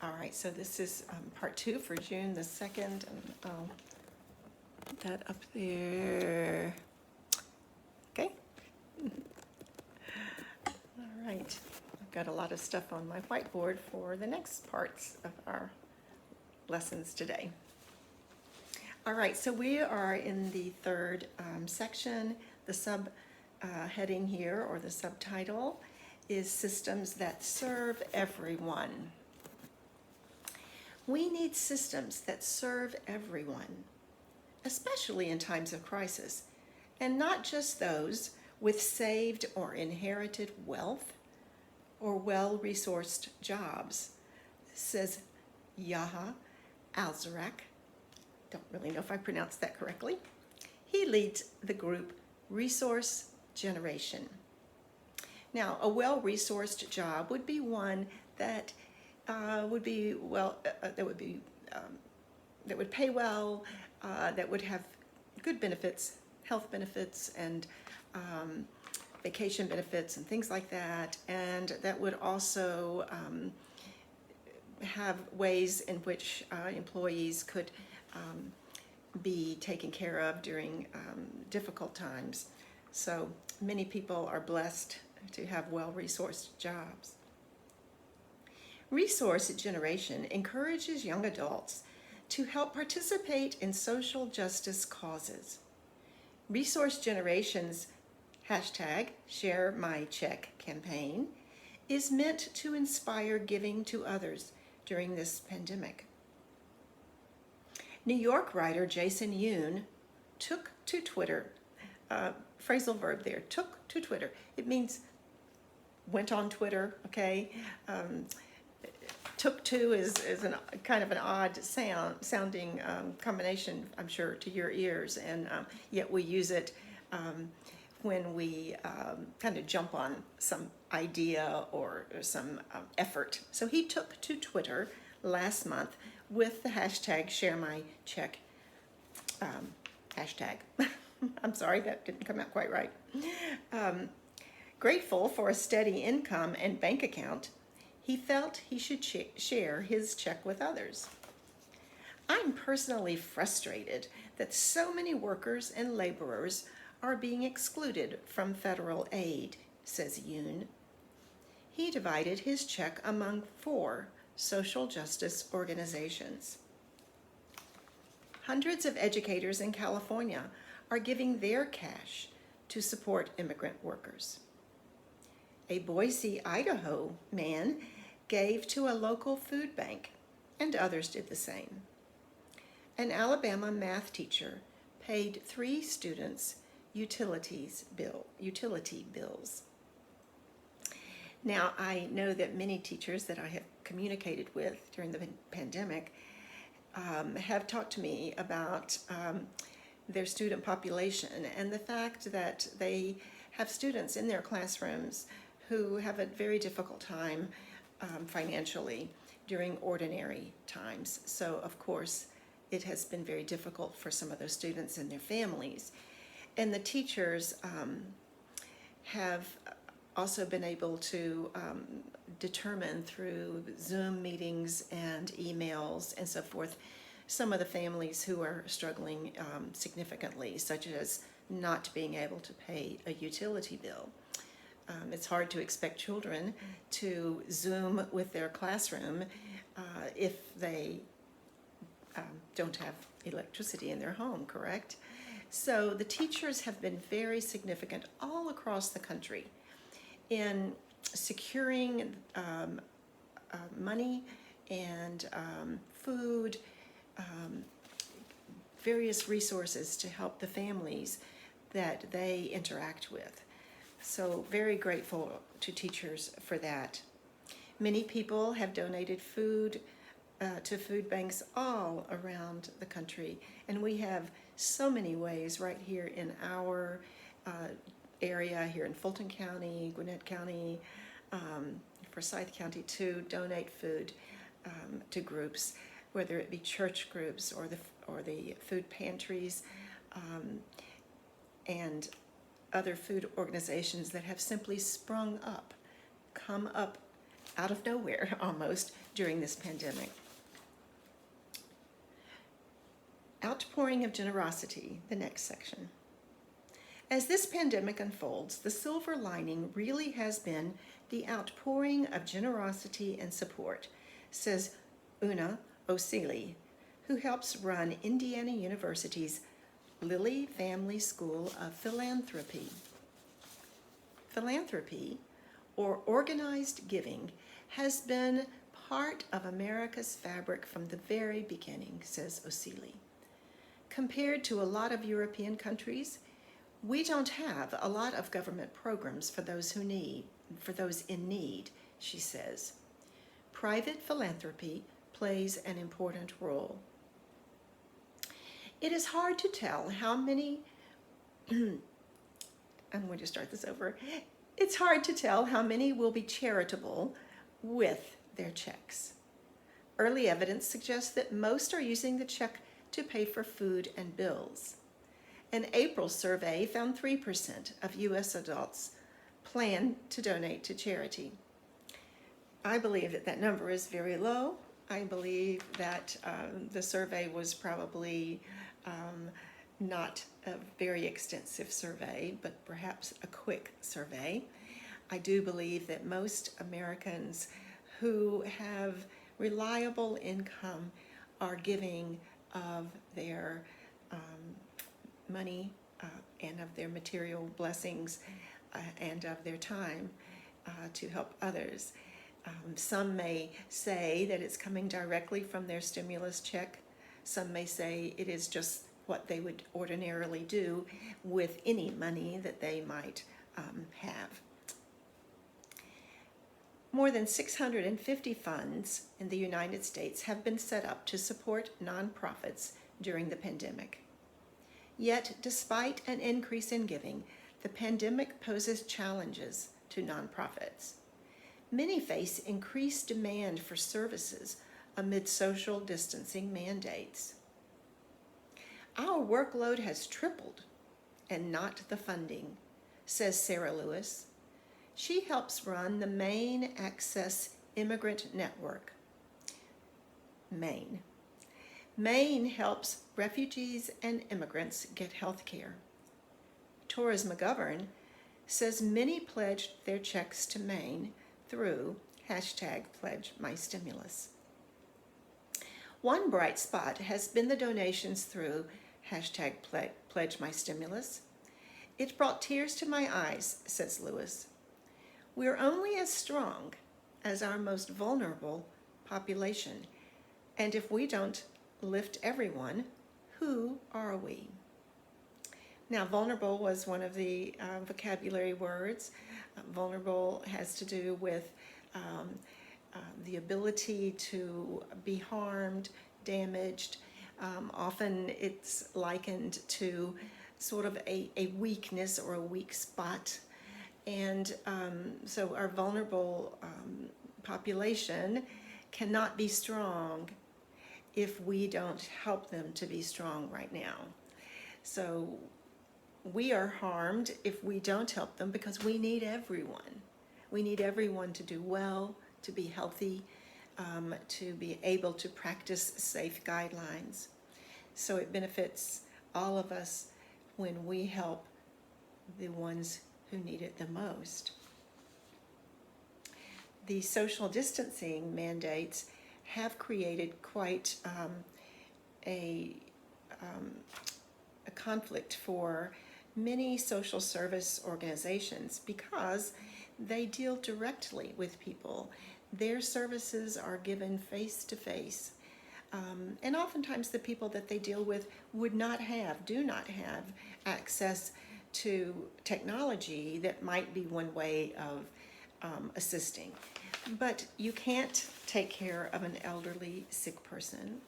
All right, so this is part 2 for June the 2nd, and I'll put that up there. Okay. All right, I've got a lot of stuff on my whiteboard for the next parts of our lessons today. All right, so we are in the third section. The sub heading here, or the subtitle, is Systems That Serve Everyone. We need systems that serve everyone, especially in times of crisis, and not just those with saved or inherited wealth or well-resourced jobs, says Yaha Alzarak. Don't really know if I pronounced that correctly. He leads the group Resource Generation. Now, a well-resourced job would be one that would pay well, that would have good benefits, health benefits, and vacation benefits, and things like that, and that would also have ways in which employees could be taken care of during difficult times. So many people are blessed to have well-resourced jobs. Resource Generation encourages young adults to help participate in social justice causes. Resource Generation's #ShareMyCheck campaign is meant to inspire giving to others during this pandemic. New York writer Jason Yoon took to Twitter, phrasal verb there, took to Twitter. It means went on Twitter, okay? Took to is kind of an odd sounding combination, I'm sure, to your ears, and yet we use it when we kind of jump on some idea or some effort. So he took to Twitter last month with the #ShareMyCheck hashtag. I'm sorry, that didn't come out quite right. Grateful for a steady income and bank account, he felt he should share his check with others. I'm personally frustrated that so many workers and laborers are being excluded from federal aid, says Yoon. He divided his check among 4 social justice organizations. Hundreds of educators in California are giving their cash to support immigrant workers. A Boise, Idaho man gave to a local food bank, and others did the same. An Alabama math teacher paid 3 students utility bills. Now, I know that many teachers that I have communicated with during the pandemic have talked to me about their student population and the fact that they have students in their classrooms who have a very difficult time financially during ordinary times. So, of course, it has been very difficult for some of those students and their families. And the teachers have also been able to determine through Zoom meetings and emails and so forth some of the families who are struggling significantly, such as not being able to pay a utility bill. It's hard to expect children to Zoom with their classroom if they don't have electricity in their home, correct? So the teachers have been very significant all across the country in securing money and food, various resources to help the families that they interact with. So very grateful to teachers for that. Many people have donated food to food banks all around the country, and we have so many ways right here in our area here in Fulton County, Gwinnett County, Forsyth County, to donate food to groups, whether it be church groups or the food pantries and other food organizations that have simply sprung up, come up out of nowhere almost during this pandemic. Outpouring of generosity, the next section. As this pandemic unfolds, the silver lining really has been the outpouring of generosity and support, says Una Osili, who helps run Indiana University's Lilly Family School of Philanthropy. Philanthropy, or organized giving, has been part of America's fabric from the very beginning, says Osili. Compared to a lot of European countries, we don't have a lot of government programs for those in need, she says. Private philanthropy plays an important role. It is hard to tell how many I'm going to start this over. It's hard to tell how many will be charitable with their checks. Early evidence suggests that most are using the check to pay for food and bills. An April survey found 3% of U.S. adults plan to donate to charity. I believe that that number is very low. I believe that the survey was probably not a very extensive survey, but perhaps a quick survey. I do believe that most Americans who have reliable income are giving of their money and of their material blessings and of their time to help others. Some may say that it's coming directly from their stimulus check. Some may say it is just what they would ordinarily do with any money that they might have. More than 650 funds in the United States have been set up to support nonprofits during the pandemic. Yet, despite an increase in giving, the pandemic poses challenges to nonprofits. Many face increased demand for services amid social distancing mandates. Our workload has tripled, and not the funding, says Sarah Lewis. She helps run the Maine Access Immigrant Network. Maine helps refugees and immigrants get health care. Torres McGovern says many pledged their checks to Maine through #PledgeMyStimulus. One bright spot has been the donations through #PledgeMyStimulus. It brought tears to my eyes, says Lewis. We're only as strong as our most vulnerable population, and if we don't lift everyone, who are we? Now, vulnerable was one of the vocabulary words. Vulnerable has to do with the ability to be harmed, damaged. Often it's likened to sort of a weakness or a weak spot. And so our vulnerable population cannot be strong if we don't help them to be strong right now. So we are harmed if we don't help them because we need everyone. We need everyone to do well, to be healthy, to be able to practice safe guidelines. So it benefits all of us when we help the ones who need it the most. The social distancing mandates have created quite a conflict for many social service organizations because they deal directly with people. Their services are given face to face. And oftentimes the people that they deal with do not have access to technology that might be one way of assisting. But you can't take care of an elderly sick person.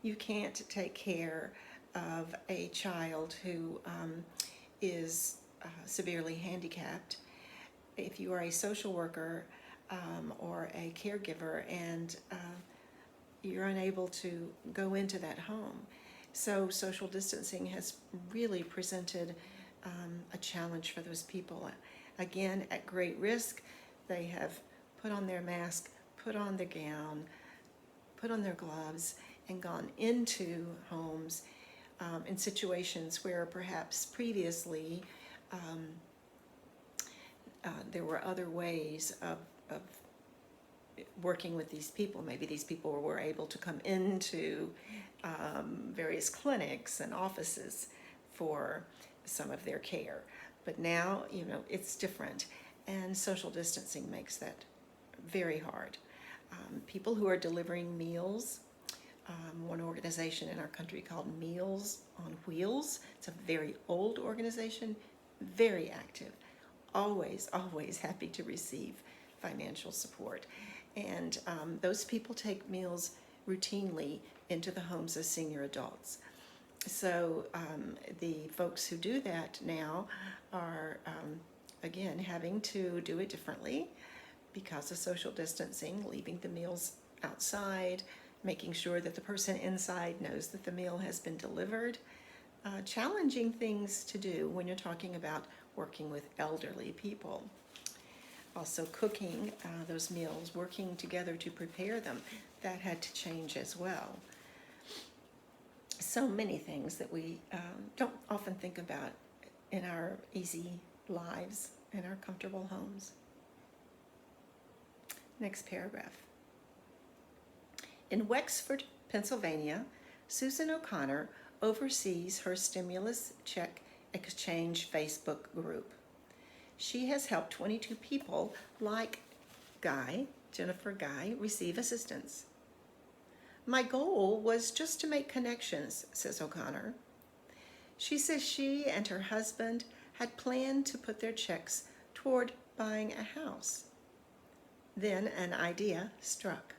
You can't take care of a child who is severely handicapped. If you are a social worker or a caregiver and you're unable to go into that home. So social distancing has really presented a challenge for those people. Again, at great risk, they have put on their mask, put on their gown, put on their gloves, and gone into homes in situations where perhaps previously there were other ways of working with these people. Maybe these people were able to come into various clinics and offices for some of their care. But now, it's different, and social distancing makes that very hard. People who are delivering meals, one organization in our country called Meals on Wheels, it's a very old organization, very active, always happy to receive financial support. And those people take meals routinely into the homes of senior adults. So the folks who do that now are, again, having to do it differently because of social distancing, leaving the meals outside, making sure that the person inside knows that the meal has been delivered. Challenging things to do when you're talking about working with elderly people. Also cooking those meals, working together to prepare them, that had to change as well. So many things that we don't often think about in our easy lives, in our comfortable homes. Next paragraph. In Wexford, Pennsylvania, Susan O'Connor oversees her stimulus check exchange Facebook group. She has helped 22 people like Jennifer Guy, receive assistance. My goal was just to make connections, says O'Connor. She says she and her husband had planned to put their checks toward buying a house. Then an idea struck.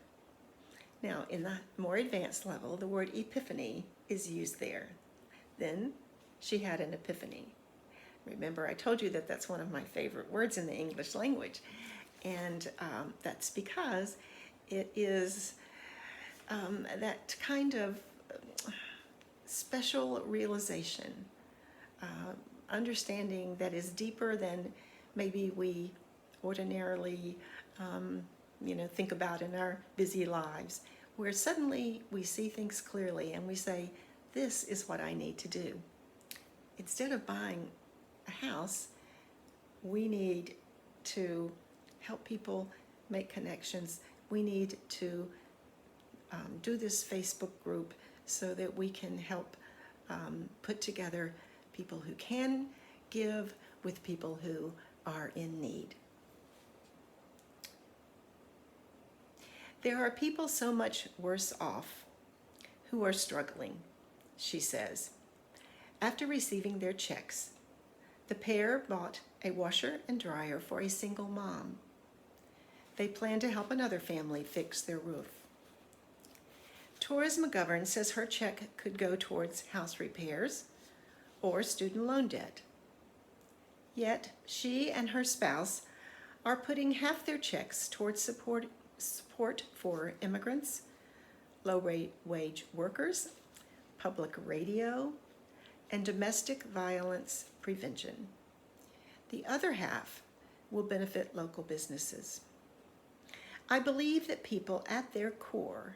Now, in the more advanced level, the word epiphany is used there. Then she had an epiphany. Remember, I told you that that's one of my favorite words in the English language. And that's because it is that kind of special realization, understanding that is deeper than maybe we ordinarily think about in our busy lives, where suddenly we see things clearly and we say, this is what I need to do. Instead of buying a house, we need to help people make connections. We need to do this Facebook group so that we can help put together people who can give with people who are in need. There are people so much worse off who are struggling, she says. After receiving their checks, the pair bought a washer and dryer for a single mom. They plan to help another family fix their roof. Torres McGovern says her check could go towards house repairs or student loan debt. Yet she and her spouse are putting half their checks towards support for immigrants, low-wage workers, public radio, and domestic violence prevention. The other half will benefit local businesses. I believe that people at their core,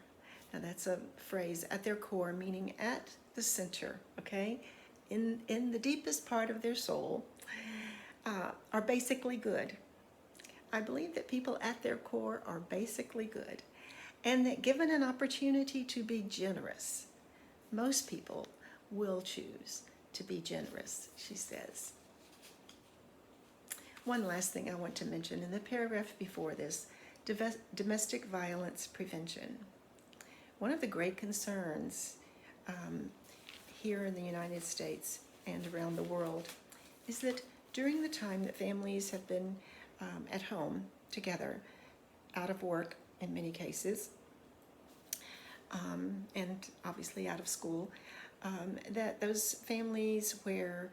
now that's a phrase, at their core, meaning at the center, okay, in the deepest part of their soul, are basically good. I believe that people at their core are basically good, and that given an opportunity to be generous, most people will choose to be generous, she says. One last thing I want to mention in the paragraph before this, domestic violence prevention. One of the great concerns here in the United States and around the world is that during the time that families have been at home together, out of work in many cases, and obviously out of school, that those families where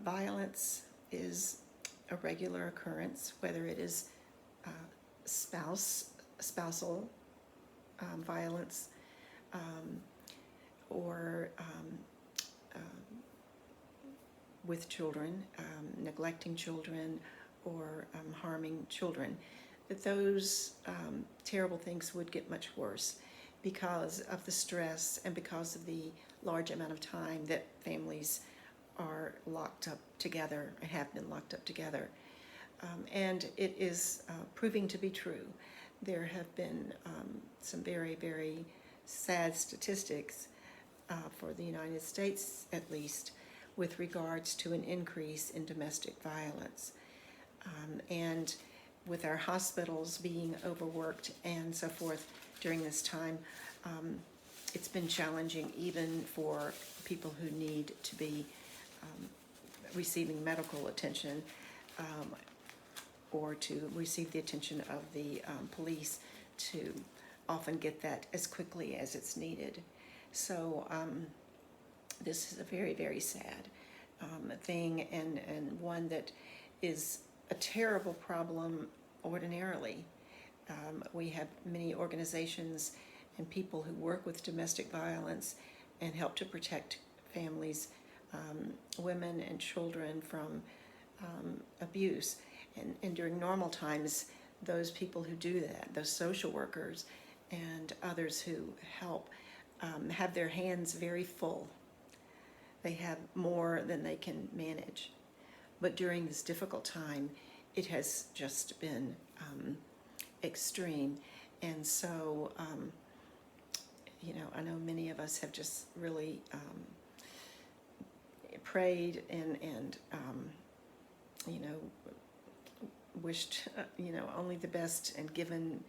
violence is a regular occurrence, whether it is spousal violence or with children, neglecting children or harming children, that those terrible things would get much worse because of the stress and because of the large amount of time that families are locked up together and have been locked up together. And it is proving to be true. There have been some very, very sad statistics for the United States, at least, with regards to an increase in domestic violence. And with our hospitals being overworked and so forth during this time, it's been challenging even for people who need to be receiving medical attention or to receive the attention of the police to often get that as quickly as it's needed. So this is a very, very sad thing, and one that is a terrible problem ordinarily. We have many organizations and people who work with domestic violence and help to protect families, women and children from abuse. And during normal times, those people who do that, those social workers and others who help, have their hands very full. They have more than they can manage. But during this difficult time, it has just been extreme. And so, I know many of us have just really prayed and wished, only the best and given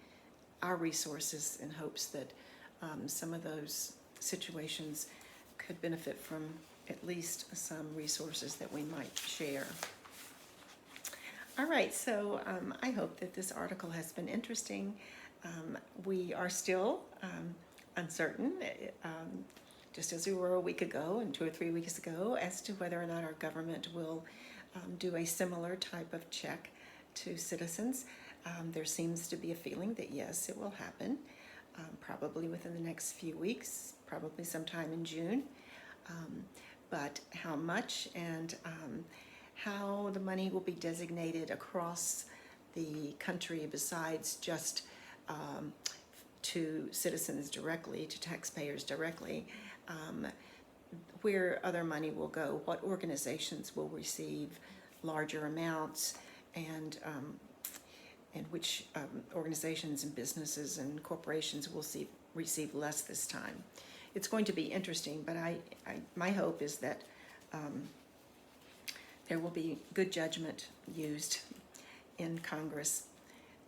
our resources in hopes that some of those situations could benefit from at least some resources that we might share. All right, so I hope that this article has been interesting. We are still uncertain, just as we were a week ago and 2 or 3 weeks ago, as to whether or not our government will do a similar type of check to citizens. There seems to be a feeling that yes, it will happen, probably within the next few weeks, probably sometime in June. But how much and how the money will be designated across the country besides just to citizens directly, to taxpayers directly, where other money will go, what organizations will receive larger amounts, and which organizations and businesses and corporations will receive less this time. It's going to be interesting, but my hope is that there will be good judgment used in Congress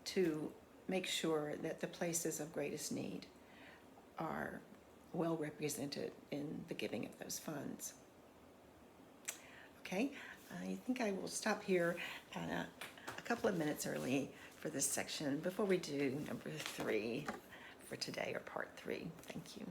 to make sure that the places of greatest need are well represented in the giving of those funds. Okay, I think I will stop here a couple of minutes early for this section before we do number 3 for today, or part 3. Thank you.